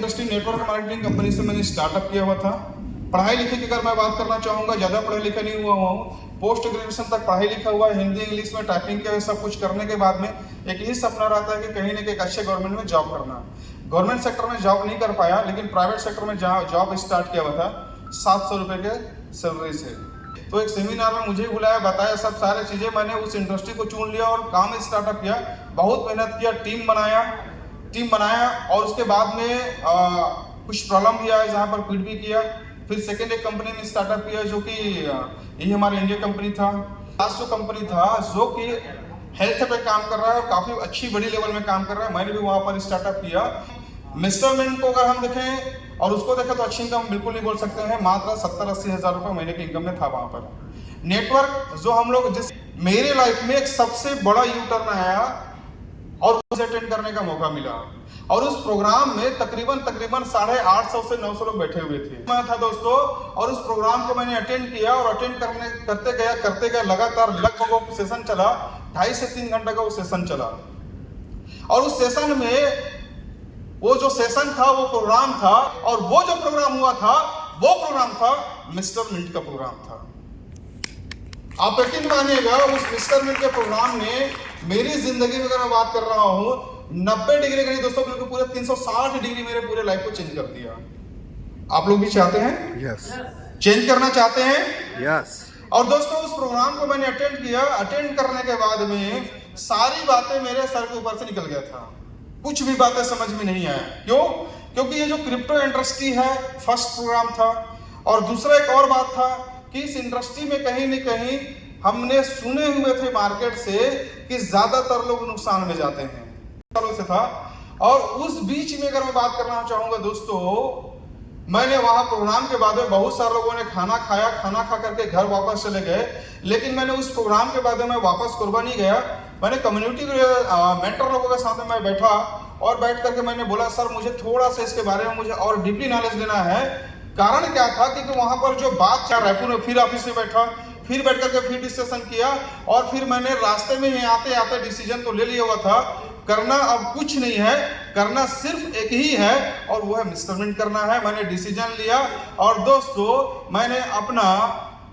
Industry network marketing company से मैंने startup किया हुआ था। पढ़ाई लिखाई की अगर मैं बात करना चाहूँगा, ज़्यादा पढ़ा लिखा नहीं हुआ हूँ, पोस्ट ग्रेजुएशन तक पढ़ाई लिखा हुआ है, हिंदी इंग्लिश में टाइपिंग के सब कुछ करने के बाद में एक ही सपना रहता है कि कहीं ना कहीं एक अच्छे गवर्नमेंट में जॉब करना। गवर्नमेंट सेक्टर में जॉब नहीं कर पाया, लेकिन प्राइवेट सेक्टर में जॉब स्टार्ट किया हुआ था 700 रुपये के सैलरी से। तो एक सेमिनार में मुझे बुलाया, बताया सब सारे चीज़ें, मैंने उस इंडस्ट्री को चुन लिया और काम स्टार्टअप किया, बहुत मेहनत किया, टीम बनाया और उसके बाद में कुछ प्रॉब्लम भी आया जहाँ पर क्विट भी किया। फिर सेकेंड एक कंपनी में स्टार्टअप किया जो कि यही हमारी इंडिया कंपनी था। लास्ट जो कंपनी था जो कि हेल्थ पे काम कर रहा है और काफ़ी अच्छी बड़ी लेवल में काम कर रहा है, मैंने भी वहाँ पर स्टार्टअप किया। मिस्टर मिंट को अगर हम देखें और उसको देखें तो अच्छी इनकम बिल्कुल नहीं बोल सकते हैं, मात्र 70-80 हज़ार रुपये महीने की इनकम में था वहाँ पर। नेटवर्क जो हम लोग मेरे लाइफ में एक सबसे बड़ा यू टर्न आया और उसे अटेंड करने का मौका मिला और उस प्रोग्राम में तकरीबन 850 से 900 लोग बैठे हुए थे। मैं था दोस्तों और उस प्रोग्राम को मैंने अटेंड किया और अटेंड करते गया लगातार लगभग वो सेशन चला 2.5 से 3 घंटे का वो सेशन चला। और उस सेशन में वो जो सेशन था वो प्रोग्राम था और वो जो प्रोग्राम हुआ था वो प्रोग्राम था मिस्टर मिंट का प्रोग्राम था। आप यकीन मानिएगा उस मिस्टर मिंट के प्रोग्राम ने मेरी जिंदगी में अगर मैं बात कर रहा हूं 90 डिग्री का नहीं दोस्तों, बिल्कुल पूरे 360 डिग्री मेरे पूरे लाइफ को चेंज कर दिया। आप लोग भी चाहते हैं? यस। चेंज करना चाहते हैं? यस। और दोस्तों उस प्रोग्राम को मैंने अटेंड किया। अटेंड करने के बाद में सारी बातें मेरे सर के ऊपर से निकल गया था, कुछ भी बातें समझ में नहीं आया। क्यों? क्योंकि ये जो क्रिप्टो इंडस्ट्री है फर्स्ट प्रोग्राम था और दूसरा एक और बात था कि इस इंडस्ट्री में कहीं न कहीं हमने सुने हुए थे मार्केट से कि ज्यादातर लोग नुकसान में जाते हैं, सालों से था। और उस बीच में अगर मैं बात करना चाहूंगा दोस्तों, मैंने वहां प्रोग्राम के बाद में बहुत सारे लोगों ने खाना खाया, खाना खा करके घर वापस चले गए, लेकिन मैंने उस प्रोग्राम के बाद में वापस कुर्बा नहीं गया। मैंने कम्युनिटी मेंटर लोगों के साथ में मैं बैठा और बैठ करके मैंने बोला सर मुझे थोड़ा सा इसके बारे में मुझे और डीपली नॉलेज लेना है। कारण क्या था कि वहां पर जो बात चाह रायपुर में फिर ऑफिस में बैठा, फिर बैठ करके फिर डिस्कशन किया और फिर मैंने रास्ते में ही आते आते डिसीजन तो ले लिया हुआ था, करना अब कुछ नहीं है, करना सिर्फ एक ही है और वो है मिस्टर मिंट करना है। मैंने डिसीजन लिया और दोस्तों मैंने अपना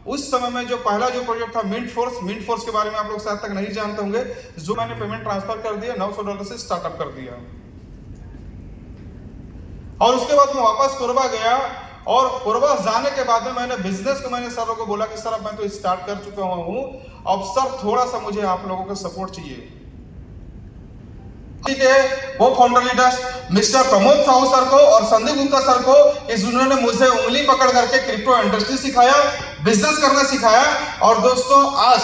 उस समय में जो पहला जो प्रोजेक्ट था मिंट फोर्स के बारे में आप लोग शायद तक नहीं जानते होंगे, जो मैंने पेमेंट ट्रांसफर कर दिया $900 से स्टार्टअप कर दिया। और उसके बाद मैं वापस कोरबा गया और कोरबा जाने के बाद में मैंने बिजनेस को मैंने सर को बोला कि सर अब मैं तो स्टार्ट कर चुका हूं, अब सर थोड़ा सा मुझे आप लोगों का सपोर्ट चाहिए। ठीक है, वो founder leaders mister Pramod Sahu sir को और संदीप गुप्ता सर को उन्होंने मुझे उंगली पकड़ करके क्रिप्टो इंडस्ट्री सिखाया, बिजनेस करना सिखाया। और दोस्तों आज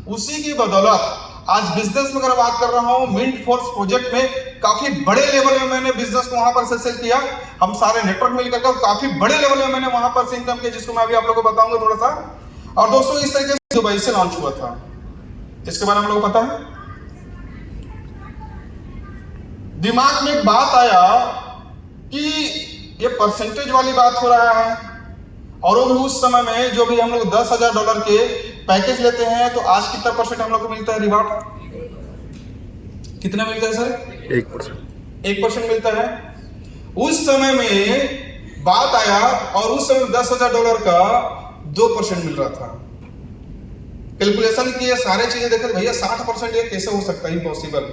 उसी की बदौलत आज बिजनेस में अगर बात कर रहा हूं, मिंट फोर्स प्रोजेक्ट में काफी बड़े लेवल में मैंने बिजनेस को वहां पर से सेल किया। हम सारे नेटवर्क मिलकर काफी बड़े लेवल में मैंने वहां पर से इनकम किया, जिसको मैं अभी आप लोगों को बताऊंगा थोड़ा सा। और दोस्तों इस तरीके से दुबई से लॉन्च हुआ था, इसके बारे में हम लोग को पता है। दिमाग में एक बात आया कि ये परसेंटेज वाली बात हो रहा है और वो भी उस समय में जो भी हम लोग $10,000 के पैकेज लेते हैं तो आज कितना परसेंट हम लोग को मिलता है रिवार्ड? कितना मिलता है सर? 1% मिलता है। उस समय में बात आया और उस समय $10,000 का 2% मिल रहा था। कैलकुलेशन किए, सारे चीजें देखे, भैया 60% ये कैसे हो सकता है? इम्पॉसिबल।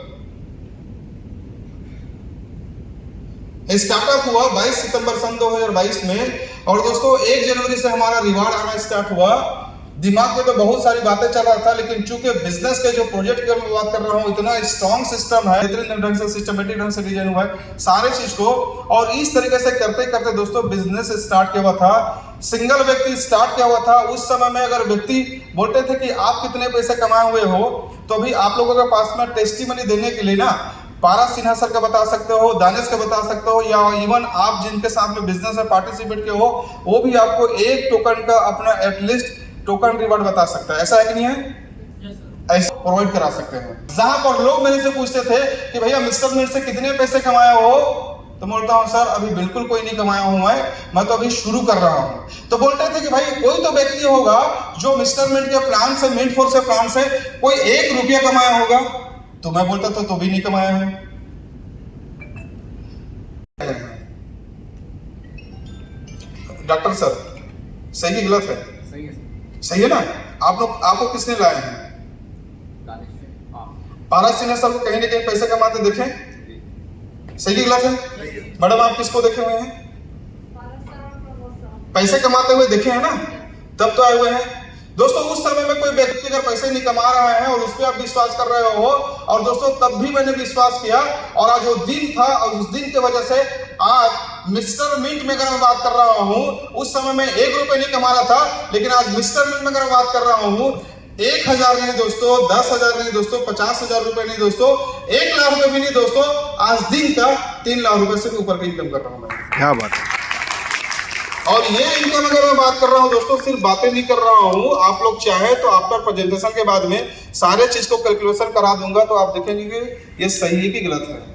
स्टार्टअप हुआ 22 सितंबर सन 2022 में और दोस्तों 1 जनवरी से हमारा रिवार्ड आना स्टार्ट हुआ। दिमाग में तो बहुत सारी बातें चल रहा था, लेकिन चूंकि बिजनेस के जो प्रोजेक्ट की मैं बात कर रहा हूँ इतना स्ट्रॉन्ग सिस्टम है, बेहतरीन ढंग से सिस्टमेटिक ढंग से डिजाइन हुआ है सारे चीज को। और इस तरीके से करते करते दोस्तों बिजनेस स्टार्ट किया हुआ था, सिंगल व्यक्ति स्टार्ट किया हुआ था। उस समय में अगर व्यक्ति बोलते थे कि आप कितने पैसे कमाए हुए हो, तो अभी आप लोगों के पास में टेस्टिमनी देने के लिए ना पारस सिन्हा सर का बता सकते हो, दानिश का बता सकते हो, या इवन आप जिनके साथ में बिजनेस में पार्टिसिपेट किए हो वो भी आपको 1 टोकन का अपना एटलीस्ट टोकन रिवार्ड बता सकता है। ऐसा है कि नहीं है? ऐसा प्रोवाइड करा सकते हैं। जहां पर लोग मेरे से पूछते थे कि भैया मिस्टर मिंट से कितने पैसे कमाए हो, तो बोलता हूं सर अभी बिल्कुल कोई नहीं कमाया हूं मैं तो अभी शुरू कर रहा हूं। तो बोलते थे कि भाई कोई तो व्यक्ति होगा जो मिस्टर मिंट के प्लान से, मिंट फोर्स के प्लान से कोई 1 रुपया कमाया होगा। तो मैं बोलता था तो भी नहीं कमाया है। डॉक्टर सर सही है गलत है? सही है सर। सही है ना? आप लोग आपको किसने लाए हैं? पारस सिन्हा सर को कहीं ना कहीं पैसे कमाते देखें? सही है गलत है? मैडम आप किसको देखे हुए हैं पैसे कमाते हुए देखे हैं ना? तब तो आए हुए हैं। दोस्तों उस समय में कोई व्यक्ति अगर पैसे नहीं कमा रहा है और उस पर आप विश्वास कर रहे हो, और दोस्तों तब भी मैंने विश्वास किया, और आज वो दिन था और उस दिन की वजह से आज मिस्टर मिंट में अगर मैं बात कर रहा हूं, उस समय में 1 रुपए नहीं कमा रहा था, लेकिन आज मिस्टर मिंट में अगर बात कर रहा हूं 1,000 नहीं दोस्तों, 10,000 नहीं दोस्तों, 50,000 रुपए नहीं दोस्तों, 1 लाख रुपए भी नहीं दोस्तों, आज दिन का 3 लाख रुपए से भी ऊपर का इनकम कर रहा हूं मैं। क्या बात है। और ये इनकम अगर मैं बात कर रहा हूं दोस्तों, सिर्फ बातें नहीं कर रहा हूं, आप लोग चाहे तो आफ्टर प्रेजेंटेशन के बाद में सारे चीज को कैलकुलेशन करा दूंगा, तो आप देखेंगे कि ये सही है कि गलत है।